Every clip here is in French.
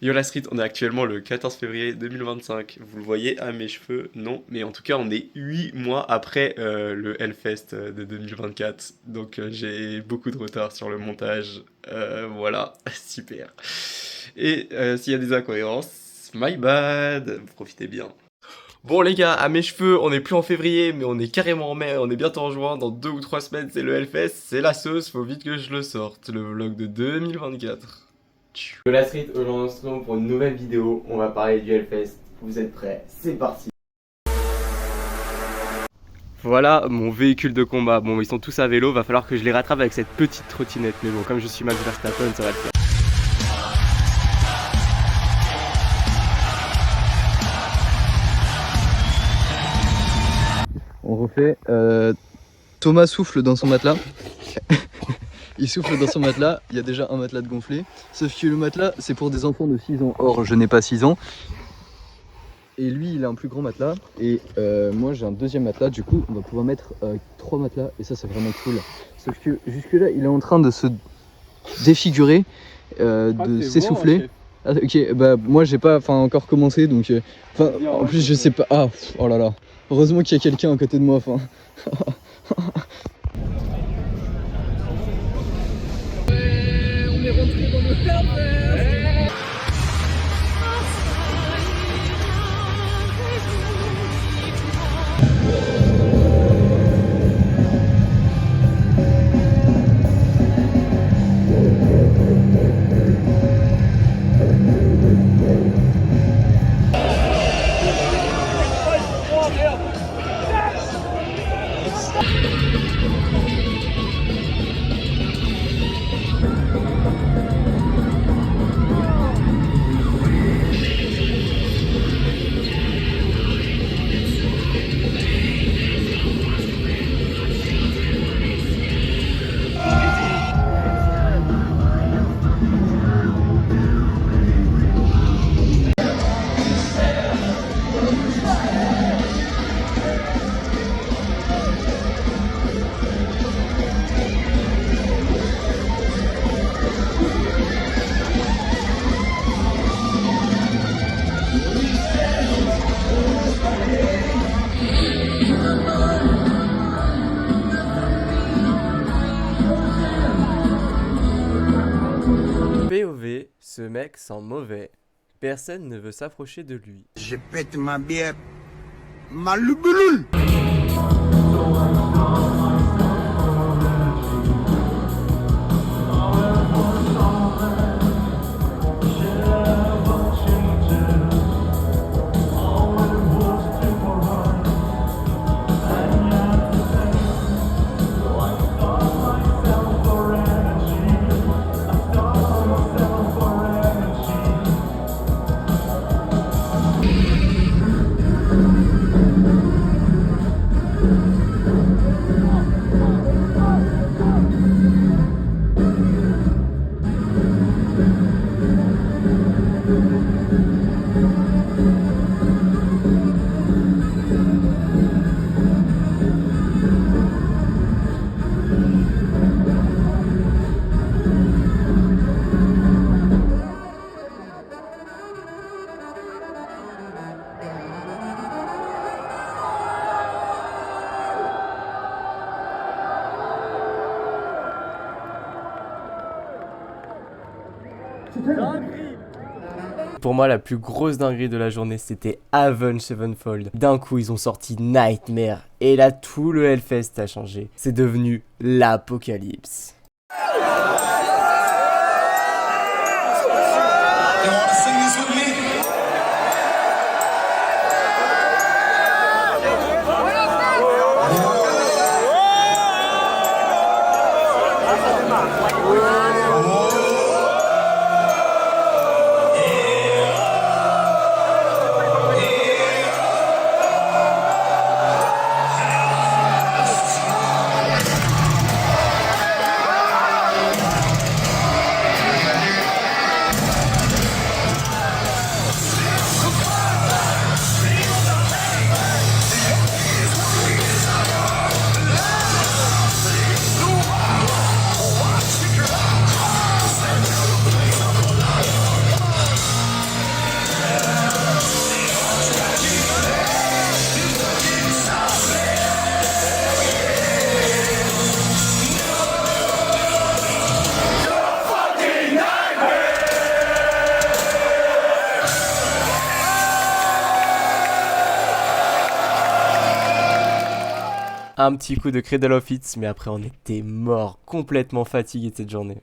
Yo la street, on est actuellement le 14 février 2025. Vous le voyez à mes cheveux? Non, mais en tout cas, on est 8 mois après le Hellfest de 2024. Donc j'ai beaucoup de retard sur le montage. Voilà, super. Et s'il y a des incohérences, my bad. Profitez bien. Bon les gars, à mes cheveux, on est plus en février, mais on est carrément en mai, on est bientôt en juin, dans 2 ou 3 semaines c'est le Hellfest, c'est la sauce, faut vite que je le sorte, le vlog de 2024. De la street, aujourd'hui on se retrouve pour une nouvelle vidéo, on va parler du Hellfest, vous êtes prêts, c'est parti. Voilà mon véhicule de combat, bon ils sont tous à vélo, va falloir que je les rattrape avec cette petite trottinette, mais bon comme je suis Max Verstappen ça va le faire. On refait. Thomas souffle dans son matelas. Il souffle dans son matelas. Il y a déjà un matelas de gonflé. Sauf que le matelas, c'est pour des enfants de 6 ans. Or, je n'ai pas 6 ans. Et lui, il a un plus grand matelas. Et moi, j'ai un deuxième matelas. Du coup, on va pouvoir mettre 3 matelas. Et ça, c'est vraiment cool. Sauf que jusque-là, il est en train de se défigurer, de s'essouffler. Ah, ok, bah moi j'ai pas encore commencé donc en plus je sais pas. Ah oh là là. Heureusement qu'il y a quelqu'un à côté de moi enfin. On est rentré dans le Hellfest. POV, ce mec sent mauvais. Personne ne veut s'approcher de lui. Je pète ma bière, ma louboulou. Pour moi, la plus grosse dinguerie de la journée, c'était Avenged Sevenfold. D'un coup, ils ont sorti Nightmare. Et là, tout le Hellfest a changé. C'est devenu l'apocalypse. un petit coup de Cradle of Hits, mais après on était mort, complètement fatigué de cette journée.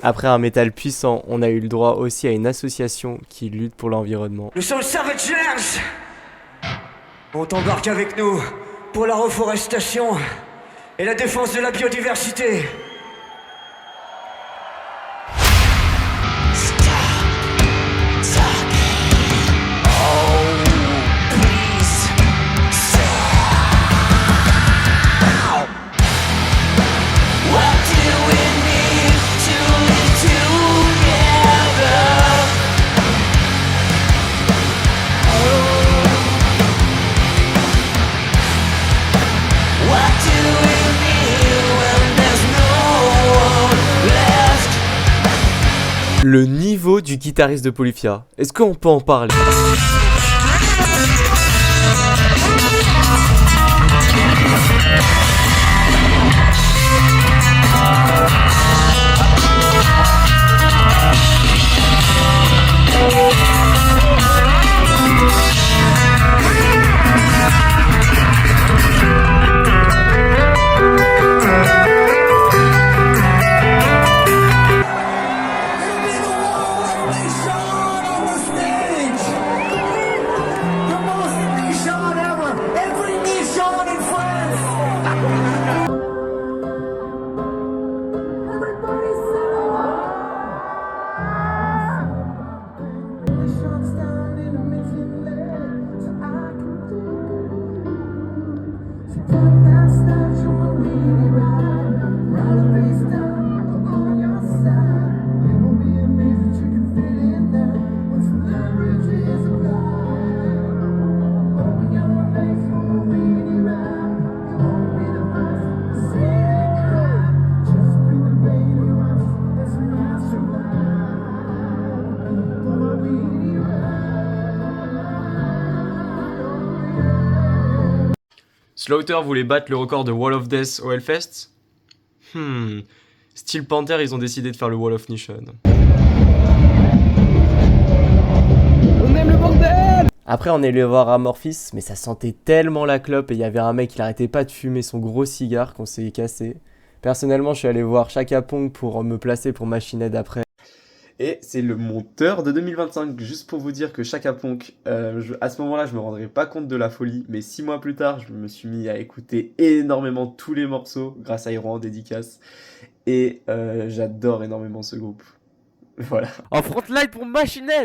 Après un métal puissant, on a eu le droit aussi à une association qui lutte pour l'environnement. Nous sommes Savagers. On t'embarque avec nous pour la reforestation et la défense de la biodiversité. Le niveau du guitariste de Polyphia, est-ce qu'on peut en parler ? Slaughter voulait battre le record de Wall of Death au Hellfest. Steel Panther, ils ont décidé de faire le Wall of Nation. On aime le bordel! Après on est allé voir Amorphis, mais ça sentait tellement la clope et il y avait un mec qui n'arrêtait pas de fumer son gros cigare qu'on s'est cassé. Personnellement je suis allé voir Chaka Pong pour me placer pour Machine Head après. Et c'est le monteur de 2025, juste pour vous dire que Chaka Ponk, à ce moment-là, je me rendrais pas compte de la folie, mais 6 mois plus tard, je me suis mis à écouter énormément tous les morceaux, grâce à Iran en dédicace, et j'adore énormément ce groupe. Voilà. En frontline pour Machine Head.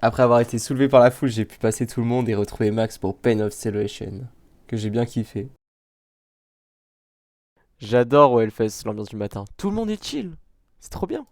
Après avoir été soulevé par la foule, j'ai pu passer tout le monde et retrouver Max pour Pain of Celebration, que j'ai bien kiffé. J'adore au Hellfest l'ambiance du matin. Tout le monde est chill. C'est trop bien.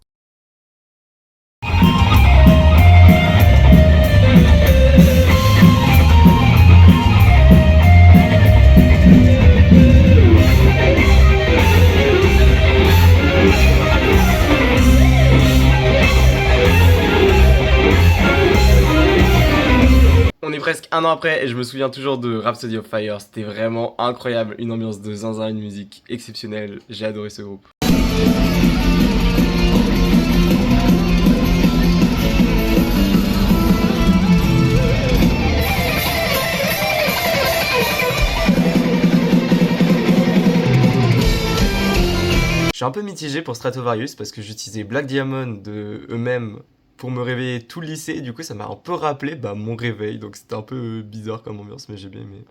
On est presque un an après et je me souviens toujours de Rhapsody of Fire, c'était vraiment incroyable, une ambiance de zinzin, une musique exceptionnelle, j'ai adoré ce groupe. suis un peu mitigé pour Stratovarius parce que j'utilisais Black Diamond de eux-mêmes pour me réveiller tout le lycée. Et du coup, ça m'a un peu rappelé mon réveil. Donc c'était un peu bizarre comme ambiance, mais j'ai bien aimé.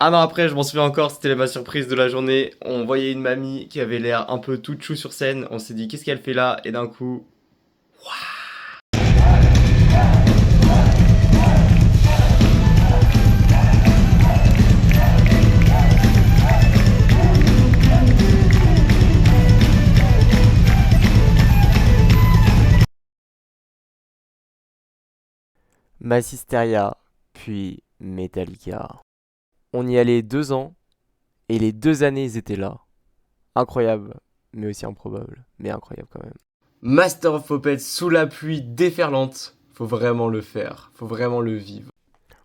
Un an après, je m'en souviens encore, c'était ma surprise de la journée. On voyait une mamie qui avait l'air un peu toute chou sur scène. On s'est dit, qu'est-ce qu'elle fait là? Et d'un coup, Massisteria, puis Metallica. On y allait 2 ans, et les 2 années ils étaient là. Incroyable, mais aussi improbable, mais incroyable quand même. Master of Puppets sous la pluie déferlante. Faut vraiment le faire, faut vraiment le vivre.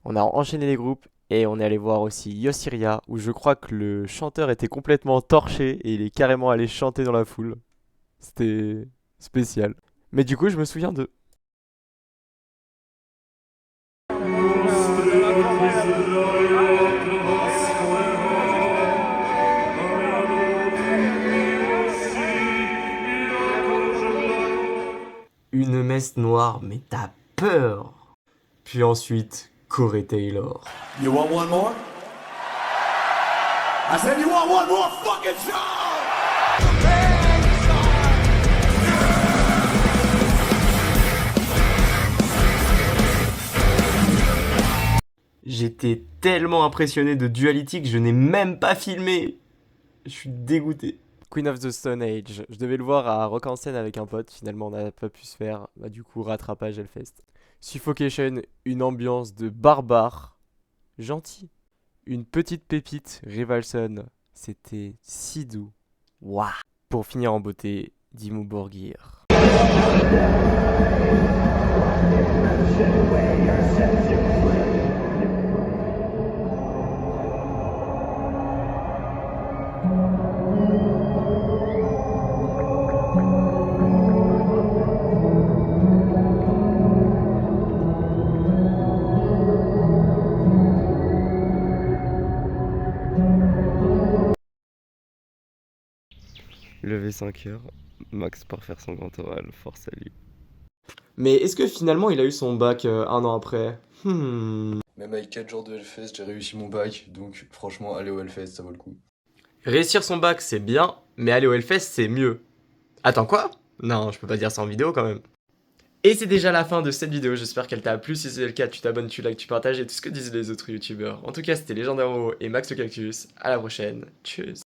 On a enchaîné les groupes, et on est allé voir aussi Yossiria, où je crois que le chanteur était complètement torché, et il est carrément allé chanter dans la foule. C'était spécial. Mais du coup, je me souviens d'eux. Une messe noire, mais t'as peur. Puis ensuite, Corey Taylor. You want one more? I said you want one more fucking song! J'étais tellement impressionné de Duality que je n'ai même pas filmé. Je suis dégoûté. Queen of the Stone Age. Je devais le voir à Rock en scène avec un pote. Finalement, on n'a pas pu se faire. Du coup, rattrapage Hellfest. Suffocation, une ambiance de barbare. Gentil. Une petite pépite, Rivalson. C'était si doux. Waouh. Pour finir en beauté, Dimmu Borgir. Levé 5 heures, Max part faire son grand oral, force à lui. Mais est-ce que finalement il a eu son bac 1 an après? Même avec 4 jours de Hellfest, j'ai réussi mon bac, donc franchement, aller au Hellfest, ça vaut le coup. Réussir son bac c'est bien, mais aller au Hellfest c'est mieux. Attends quoi? Non, je peux pas dire ça en vidéo quand même. Et c'est déjà la fin de cette vidéo, j'espère qu'elle t'a plu. Si c'est le cas, tu t'abonnes, tu likes, tu partages et tout ce que disent les autres youtubeurs. En tout cas, c'était Légendaire et Max le Cactus. À la prochaine, tchuss.